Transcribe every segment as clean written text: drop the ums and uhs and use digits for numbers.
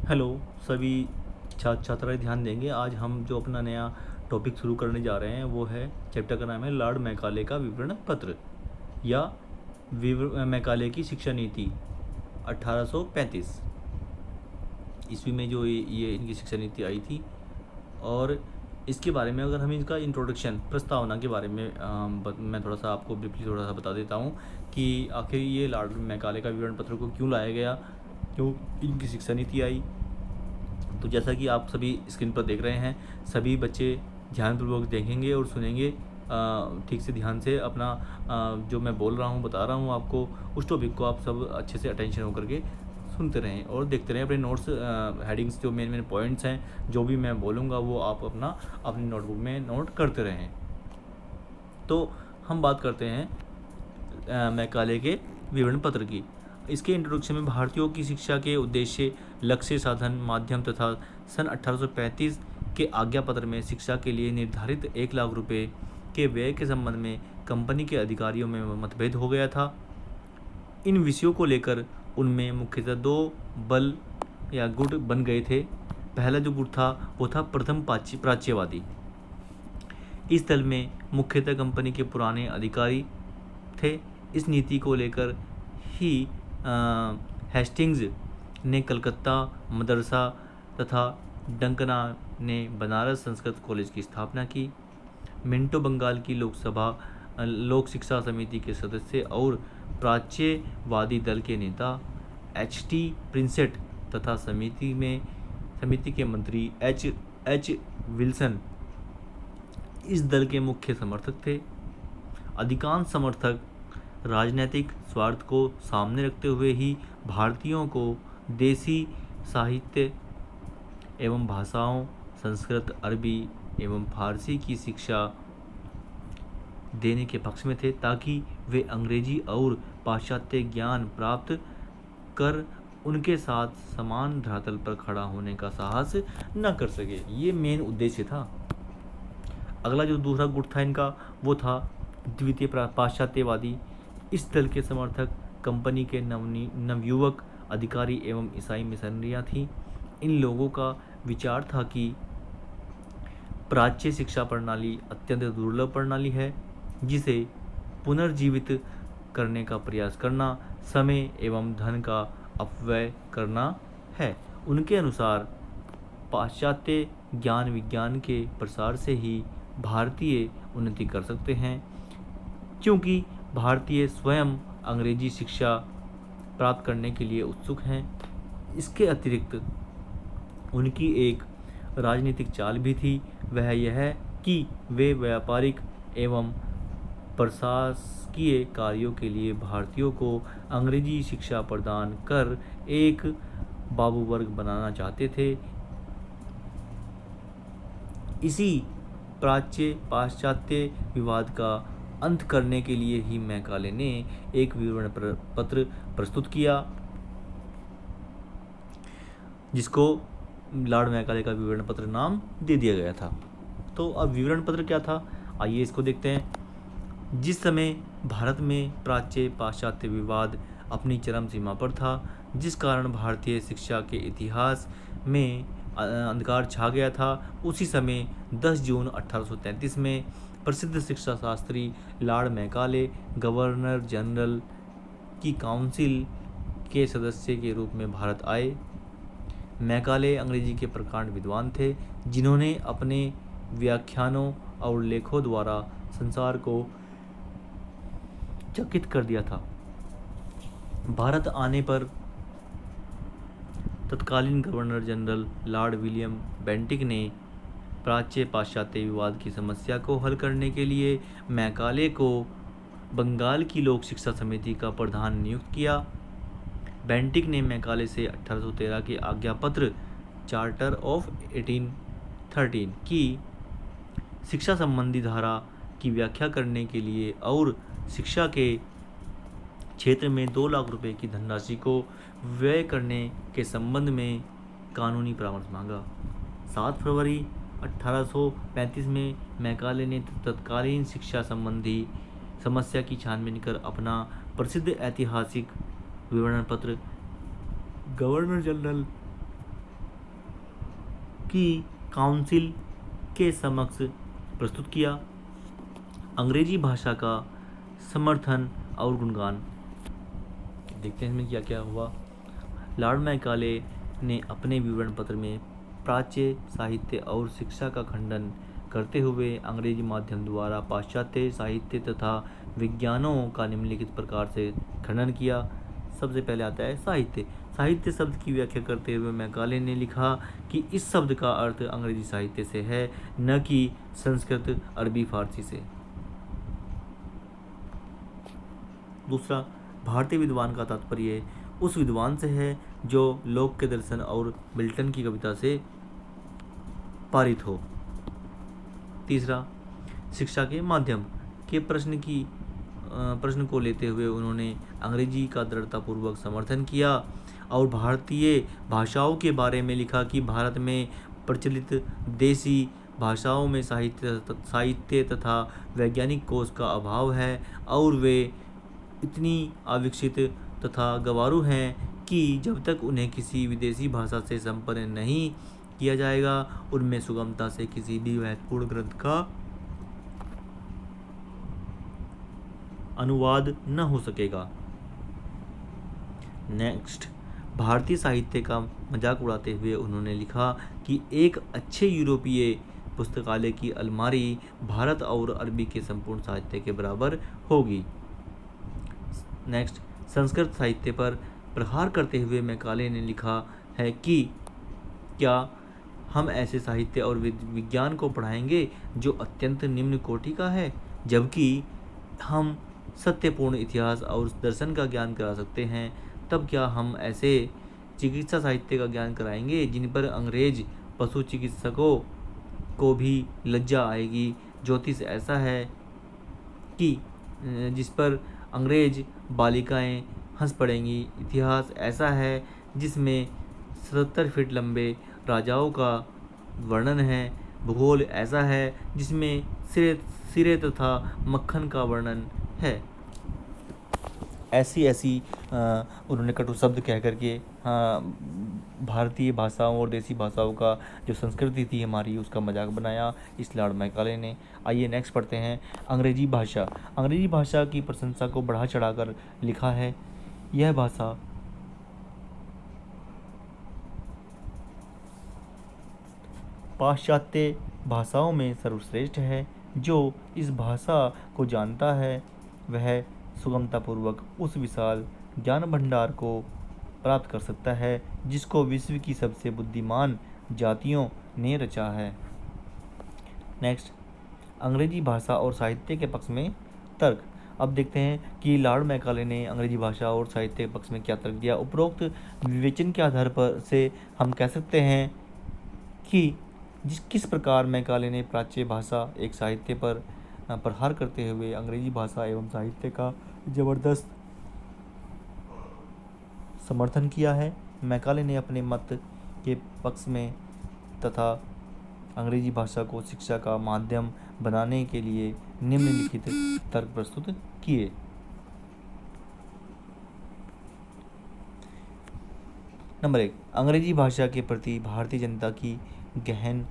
Hello सभी छात्र छात्राएं ध्यान देंगे। आज हम जो अपना नया टॉपिक शुरू करने जा रहे हैं वो है, चैप्टर का नाम है लॉर्ड मैकाले का विवरण पत्र या मैकाले की शिक्षा नीति 1835 ईस्वी में जो ये इनकी शिक्षा नीति आई थी। और इसके बारे में अगर हम इनका इंट्रोडक्शन प्रस्तावना के बारे में मैं थोड़ा सा आपको ब्रीफली थोड़ा सा बता देता हूँ कि आखिर ये लॉर्ड मैकाले का विवरण पत्र को क्यों लाया गया, क्यों इनकी शिक्षा नीति आई। तो जैसा कि आप सभी स्क्रीन पर देख रहे हैं, सभी बच्चे ध्यानपूर्वक देखेंगे और सुनेंगे ठीक से, ध्यान से अपना जो मैं बोल रहा हूँ बता रहा हूँ आपको, उस टॉपिक को आप सब अच्छे से अटेंशन होकर के सुनते रहें और देखते रहें। अपने नोट्स हेडिंग्स जो मेन मेन पॉइंट्स हैं, जो भी मैं बोलूँगा वो आप अपनी नोटबुक में नोट करते रहें। तो हम बात करते हैं मैकाले के विवरण पत्र की। इसके इंट्रोडक्शन में भारतीयों की शिक्षा के उद्देश्य, लक्ष्य, साधन, माध्यम तथा सन 1835 के आज्ञा पत्र में शिक्षा के लिए निर्धारित 1 लाख रुपए के व्यय के संबंध में कंपनी के अधिकारियों में मतभेद हो गया था। इन विषयों को लेकर उनमें मुख्यतः 2 बल या गुट बन गए थे। पहला जो गुट था वो था प्रथम प्राच्यवादी। इस दल में मुख्यतः कंपनी के पुराने अधिकारी थे। इस नीति को लेकर ही हेस्टिंग्स ने कलकत्ता मदरसा तथा डंकना ने बनारस संस्कृत कॉलेज की स्थापना की। मिंटो बंगाल की लोक शिक्षा समिति के सदस्य और प्राच्यवादी दल के नेता H.T. प्रिंसेट तथा समिति के मंत्री H. विल्सन इस दल के मुख्य समर्थक थे। अधिकांश समर्थक राजनीतिक स्वार्थ को सामने रखते हुए ही भारतीयों को देसी साहित्य एवं भाषाओं, संस्कृत, अरबी एवं फारसी की शिक्षा देने के पक्ष में थे, ताकि वे अंग्रेजी और पाश्चात्य ज्ञान प्राप्त कर उनके साथ समान धरातल पर खड़ा होने का साहस न कर सके। ये मेन उद्देश्य था। अगला जो दूसरा गुट था इनका वो था द्वितीय पाश्चात्यवादी। इस दल के समर्थक कंपनी के नवयुवक अधिकारी एवं ईसाई मिशनरियाँ थीं। इन लोगों का विचार था कि प्राच्य शिक्षा प्रणाली अत्यंत दुर्लभ प्रणाली है, जिसे पुनर्जीवित करने का प्रयास करना समय एवं धन का अपव्यय करना है। उनके अनुसार पाश्चात्य ज्ञान विज्ञान के प्रसार से ही भारतीय उन्नति कर सकते हैं, क्योंकि भारतीय स्वयं अंग्रेजी शिक्षा प्राप्त करने के लिए उत्सुक हैं। इसके अतिरिक्त उनकी एक राजनीतिक चाल भी थी, वह यह कि वे व्यापारिक एवं प्रशासकीय कार्यों के लिए भारतीयों को अंग्रेजी शिक्षा प्रदान कर एक बाबू वर्ग बनाना चाहते थे। इसी प्राच्य पाश्चात्य विवाद का अंत करने के लिए ही मैकाले ने एक विवरण पत्र प्रस्तुत किया, जिसको लॉर्ड मैकाले का विवरण पत्र नाम दे दिया गया था। तो अब विवरण पत्र क्या था, आइए इसको देखते हैं। जिस समय भारत में प्राच्य पाश्चात्य विवाद अपनी चरम सीमा पर था, जिस कारण भारतीय शिक्षा के इतिहास में अंधकार छा गया था, उसी समय 10 जून 1833 में प्रसिद्ध शिक्षा Shastri Lord Macaulay governor general की काउंसिल के सदस्य के रूप में भारत आए। मैकाले अंग्रेजी के प्रकांड विद्वान थे, जिन्होंने अपने व्याख्यानों और लेखों द्वारा संसार को चकित कर दिया था। भारत आने पर तत्कालीन governor general Lord William Bentinck ने प्राच्य पाश्चात्य विवाद की समस्या को हल करने के लिए मैकाले को बंगाल की लोक शिक्षा समिति का प्रधान नियुक्त किया। बेंटिक ने मैकाले से 1813 के आज्ञा पत्र चार्टर ऑफ 1813 की शिक्षा संबंधी धारा की व्याख्या करने के लिए और शिक्षा के क्षेत्र में 2 लाख रुपए की धनराशि को व्यय करने के संबंध में कानूनी परामर्श मांगा। 7 फरवरी 1835 में मैकाले ने तत्कालीन शिक्षा संबंधी समस्या की छानबीन कर अपना प्रसिद्ध ऐतिहासिक विवरण पत्र गवर्नर जनरल की काउंसिल के समक्ष प्रस्तुत किया। अंग्रेजी भाषा का समर्थन और गुणगान। देखते हैं इसमें क्या क्या हुआ। लॉर्ड मैकाले ने अपने विवरण पत्र में प्राच्य साहित्य और शिक्षा का खंडन करते हुए अंग्रेजी माध्यम द्वारा पाश्चात्य साहित्य तथा विज्ञानों का निम्नलिखित प्रकार से खंडन किया। सबसे पहले आता है साहित्य। साहित्य शब्द की व्याख्या करते हुए मैकाले ने लिखा कि इस शब्द का अर्थ अंग्रेजी साहित्य से है, न कि संस्कृत, अरबी, फारसी से। दूसरा, भारतीय विद्वान का तात्पर्य उस विद्वान से है जो लोक के दर्शन और मिल्टन की कविता से पारित हो। तीसरा, शिक्षा के माध्यम के प्रश्न को लेते हुए उन्होंने अंग्रेजी का दृढ़तापूर्वक समर्थन किया और भारतीय भाषाओं के बारे में लिखा कि भारत में प्रचलित देसी भाषाओं में साहित्य तथा वैज्ञानिक कोश का अभाव है और वे इतनी अविकसित तथा गंवारू हैं कि जब तक उन्हें किसी विदेशी भाषा से संपन्न नहीं किया जाएगा उनमें सुगमता से किसी भी महत्वपूर्ण ग्रंथ का अनुवाद न हो सकेगा। नेक्स्ट, भारतीय साहित्य का मजाक उड़ाते हुए उन्होंने लिखा कि एक अच्छे यूरोपीय पुस्तकालय की अलमारी भारत और अरबी के संपूर्ण साहित्य के बराबर होगी। नेक्स्ट, संस्कृत साहित्य पर प्रहार करते हुए मैकाले ने लिखा है कि क्या हम ऐसे साहित्य और विज्ञान को पढ़ाएंगे जो अत्यंत निम्न कोटि का है, जबकि हम सत्यपूर्ण इतिहास और दर्शन का ज्ञान करा सकते हैं। तब क्या हम ऐसे चिकित्सा साहित्य का ज्ञान कराएंगे जिन पर अंग्रेज पशु चिकित्सकों को भी लज्जा आएगी। ज्योतिष ऐसा है कि जिस पर अंग्रेज बालिकाएं हंस पड़ेंगी। इतिहास ऐसा है जिसमें 77 फीट लंबे राजाओं का वर्णन है। भूगोल ऐसा है जिसमें सिरे तथा मक्खन का वर्णन है। ऐसी उन्होंने कटु शब्द कह करके भारतीय भाषाओं और देसी भाषाओं का जो संस्कृति थी हमारी उसका मजाक बनाया इस लॉर्ड मैकाले ने। आइए नेक्स्ट पढ़ते हैं अंग्रेजी भाषा। अंग्रेजी भाषा की प्रशंसा को बढ़ा चढ़ाकर लिखा है। यह भाषा पाश्चात्य भाषाओं में सर्वश्रेष्ठ है। जो इस भाषा को जानता है वह सुगमतापूर्वक उस विशाल ज्ञान भंडार को प्राप्त कर सकता है जिसको विश्व की सबसे बुद्धिमान जातियों ने रचा है। नेक्स्ट, अंग्रेजी भाषा और साहित्य के पक्ष में तर्क। अब देखते हैं कि लॉर्ड मैकाले ने अंग्रेजी भाषा और साहित्य के पक्ष में क्या तर्क दिया। उपरोक्त विवेचन के आधार पर से हम कह सकते हैं कि किस प्रकार मैकाले ने प्राच्य भाषा एक साहित्य पर प्रहार करते हुए अंग्रेजी भाषा एवं साहित्य का जबरदस्त समर्थन किया है। मैकाले ने अपने मत के पक्ष में तथा अंग्रेजी भाषा को शिक्षा का माध्यम बनाने के लिए निम्नलिखित तर्क प्रस्तुत किए। नंबर 1, अंग्रेजी भाषा के प्रति भारतीय जनता की गहन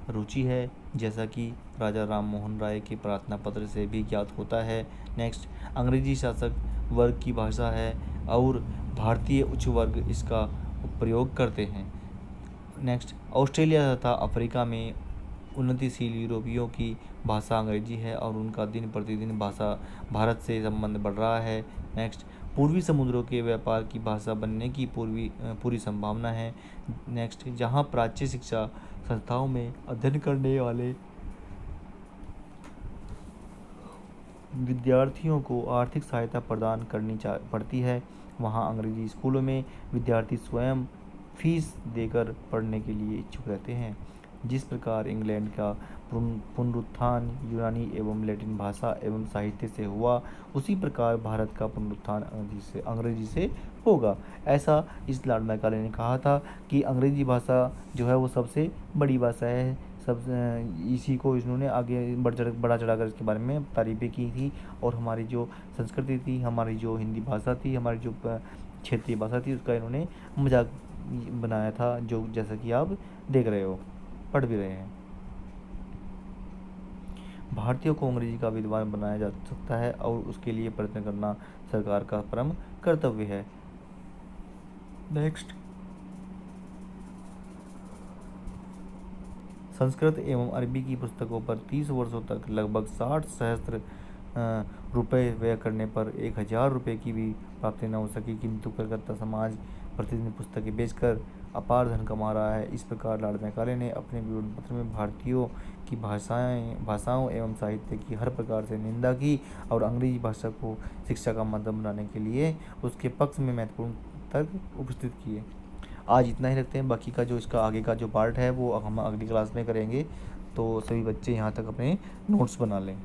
रुचि है, जैसा कि राजा राम मोहन राय के प्रार्थना पत्र से भी ज्ञात होता है। नेक्स्ट, अंग्रेजी शासक वर्ग की भाषा है और भारतीय उच्च वर्ग इसका प्रयोग करते हैं। नेक्स्ट, ऑस्ट्रेलिया तथा अफ्रीका में उन्नतिशील यूरोपियों की भाषा अंग्रेजी है और उनका दिन प्रतिदिन भारत से संबंध बढ़ रहा है। नेक्स्ट, पूर्वी समुद्रों के व्यापार की भाषा बनने की पूरी संभावना है। नेक्स्ट, जहां प्राच्य शिक्षा संस्थाओं में अध्ययन करने वाले विद्यार्थियों को आर्थिक सहायता प्रदान करनी पड़ती है, वहां अंग्रेजी स्कूलों में विद्यार्थी स्वयं फीस देकर पढ़ने के लिए इच्छुक रहते हैं। जिस प्रकार इंग्लैंड का पुनरुत्थान यूनानी एवं लैटिन भाषा एवं साहित्य से हुआ, उसी प्रकार भारत का पुनरुत्थान अंग्रेजी से होगा। ऐसा इस लॉर्ड मैकाले ने कहा था कि अंग्रेजी भाषा जो है वो सबसे बड़ी भाषा है। इसी को इन्होंने आगे बढ़ा चढ़ा कर इसके बारे में तारीफ़ें की थी और हमारी जो संस्कृति थी, हमारी जो हिंदी भाषा थी, हमारी जो क्षेत्रीय भाषा थी उसका इन्होंने मजाक बनाया था, जो जैसा कि आप देख रहे हो। पढ़ भी रहे हैं। भारतीयों को अंग्रेजी का विद्वान बनाया जा सकता है और उसके लिए प्रयत्न करना सरकार का परम कर्तव्य है। नेक्स्ट, संस्कृत एवं अरबी की पुस्तकों पर 30 वर्षों तक लगभग 60 सहस्त्र रुपये व्यय करने पर 1000 रुपये की भी प्राप्ति न हो सकी, किंतु कलकत्ता समाज प्रतिदिन पुस्तकें बेचकर अपार धन कमा रहा है। इस प्रकार लॉर्ड मैकाले ने अपने विवरण पत्र में भारतीयों की भाषाओं एवं साहित्य की हर प्रकार से निंदा की और अंग्रेजी भाषा को शिक्षा का माध्यम बनाने के लिए उसके पक्ष में महत्वपूर्ण तर्क उपस्थित किए। आज इतना ही रखते हैं, बाकी का जो इसका आगे का जो पार्ट है वो हम अगली क्लास में करेंगे। तो सभी बच्चे यहाँ तक अपने नोट्स बना लें।